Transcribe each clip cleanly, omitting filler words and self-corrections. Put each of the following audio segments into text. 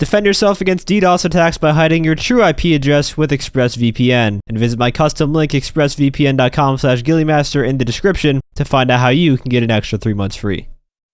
Defend yourself against DDoS attacks by hiding your true IP address with ExpressVPN, and visit my custom link expressvpn.com/ghilliemaster in the description to find out how you can get an extra 3 months free.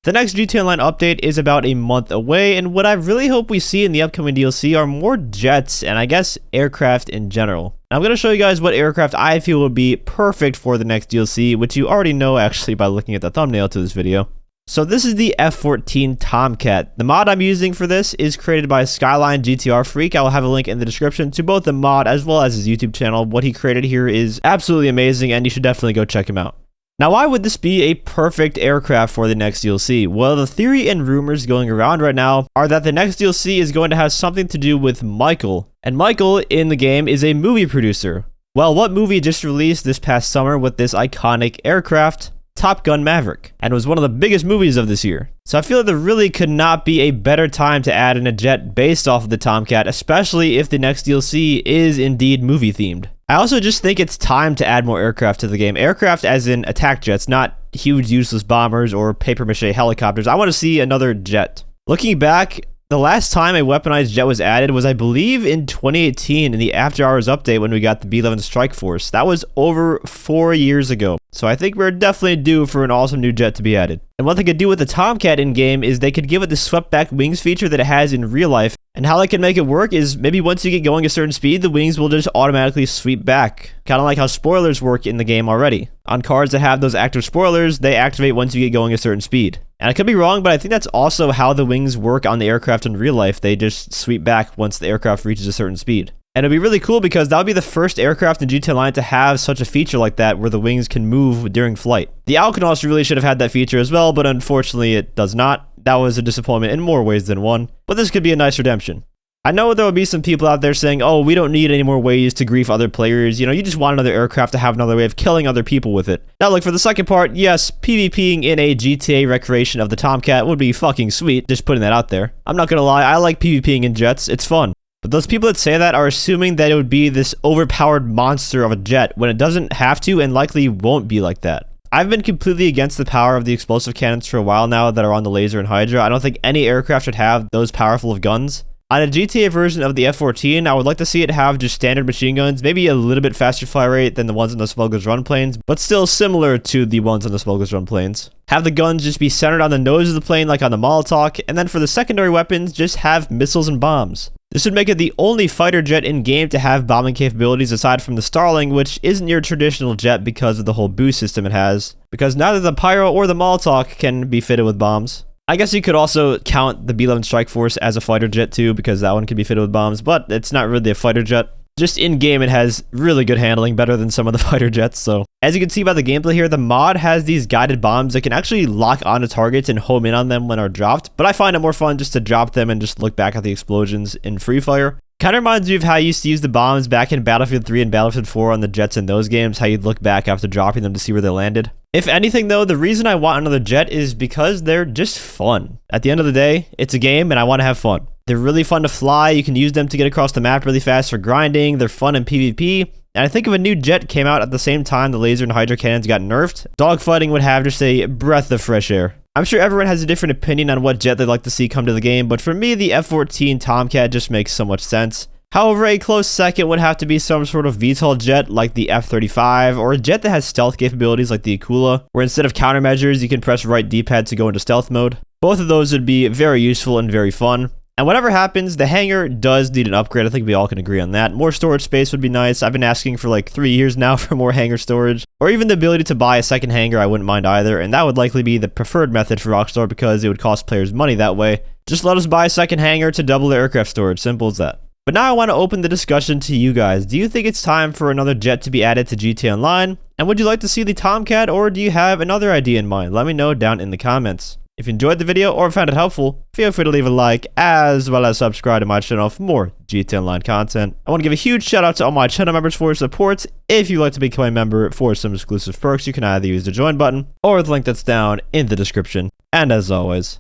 The next GTA Online update is about a month away, and what I really hope we see in the upcoming DLC are more jets and I guess aircraft in general. And I'm going to show you guys what aircraft I feel would be perfect for the next DLC, which you already know actually by looking at the thumbnail to this video. So this is the F-14 Tomcat. The mod I'm using for this is created by SkylineGTRFreak. I will have a link in the description to both the mod as well as his YouTube channel. What he created here is absolutely amazing, and you should definitely go check him out. Now, why would this be a perfect aircraft for the next DLC? Well, the theory and rumors going around right now are that the next DLC is going to have something to do with Michael. And Michael in the game is a movie producer. Well, what movie just released this past summer with this iconic aircraft? Top Gun Maverick, and was one of the biggest movies of this year. So I feel like there really could not be a better time to add in a jet based off of the Tomcat, especially if the next DLC is indeed movie themed. I also just think it's time to add more aircraft to the game. Aircraft as in attack jets, not huge useless bombers or paper mache helicopters. I want to see another jet. Looking back, the last time a weaponized jet was added was, I believe, in 2018 in the After Hours update when we got the B-11 Strike Force. That was over 4 years ago. So I think we're definitely due for an awesome new jet to be added. And what they could do with the Tomcat in-game is they could give it the swept back wings feature that it has in real life. And how they can make it work is maybe once you get going a certain speed, the wings will just automatically sweep back. Kind of like how spoilers work in the game already. On cars that have those active spoilers, they activate once you get going a certain speed. And I could be wrong, but I think that's also how the wings work on the aircraft in real life. They just sweep back once the aircraft reaches a certain speed. And it'd be really cool because that would be the first aircraft in GTA Online to have such a feature like that where the wings can move during flight. The Alknos really should have had that feature as well, but unfortunately it does not. That was a disappointment in more ways than one, but this could be a nice redemption. I know there will be some people out there saying, oh, we don't need any more ways to grief other players. You know, you just want another aircraft to have another way of killing other people with it. Now, look, for the second part, yes, PvPing in a GTA recreation of the Tomcat would be fucking sweet. Just putting that out there. I'm not gonna lie, I like PvPing in jets. It's fun. But those people that say that are assuming that it would be this overpowered monster of a jet when it doesn't have to and likely won't be like that. I've been completely against the power of the explosive cannons for a while now that are on the Laser and Hydra. I don't think any aircraft should have those powerful of guns. On a GTA version of the F-14, I would like to see it have just standard machine guns, maybe a little bit faster fire rate than the ones on the Smuggler's Run planes, but still similar to the ones on the Smuggler's Run planes. Have the guns just be centered on the nose of the plane like on the Molotov, and then for the secondary weapons, just have missiles and bombs. This would make it the only fighter jet in-game to have bombing capabilities aside from the Starling, which isn't your traditional jet because of the whole boost system it has, because neither the Pyro or the Molotov can be fitted with bombs. I guess you could also count the B-11 Strike Force as a fighter jet too, because that one can be fitted with bombs, but it's not really a fighter jet. Just in-game, it has really good handling, better than some of the fighter jets, so. As you can see by the gameplay here, the mod has these guided bombs that can actually lock onto targets and home in on them when they're dropped, but I find it more fun just to drop them and just look back at the explosions in Free Fire. Kind of reminds me of how I used to use the bombs back in Battlefield 3 and Battlefield 4 on the jets in those games, how you'd look back after dropping them to see where they landed. If anything though, the reason I want another jet is because they're just fun. At the end of the day, it's a game and I want to have fun. They're really fun to fly, you can use them to get across the map really fast for grinding, they're fun in PvP, and I think if a new jet came out at the same time the Laser and Hydra cannons got nerfed, dogfighting would have just a breath of fresh air. I'm sure everyone has a different opinion on what jet they'd like to see come to the game, but for me the F-14 Tomcat just makes so much sense. However, a close second would have to be some sort of VTOL jet like the F-35, or a jet that has stealth capabilities like the Akula, where instead of countermeasures, you can press right D-pad to go into stealth mode. Both of those would be very useful and very fun. And whatever happens, the hangar does need an upgrade. I think we all can agree on that. More storage space would be nice. I've been asking for like 3 years now for more hangar storage. Or even the ability to buy a second hangar, I wouldn't mind either. And that would likely be the preferred method for Rockstar because it would cost players money that way. Just let us buy a second hangar to double the aircraft storage. Simple as that. But now I want to open the discussion to you guys. Do you think it's time for another jet to be added to GTA Online? And would you like to see the Tomcat, or do you have another idea in mind? Let me know down in the comments. If you enjoyed the video or found it helpful, feel free to leave a like, as well as subscribe to my channel for more GTA Online content. I want to give a huge shout out to all my channel members for your support. If you'd like to become a member for some exclusive perks, you can either use the join button or the link that's down in the description. And as always,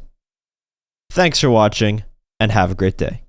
thanks for watching and have a great day.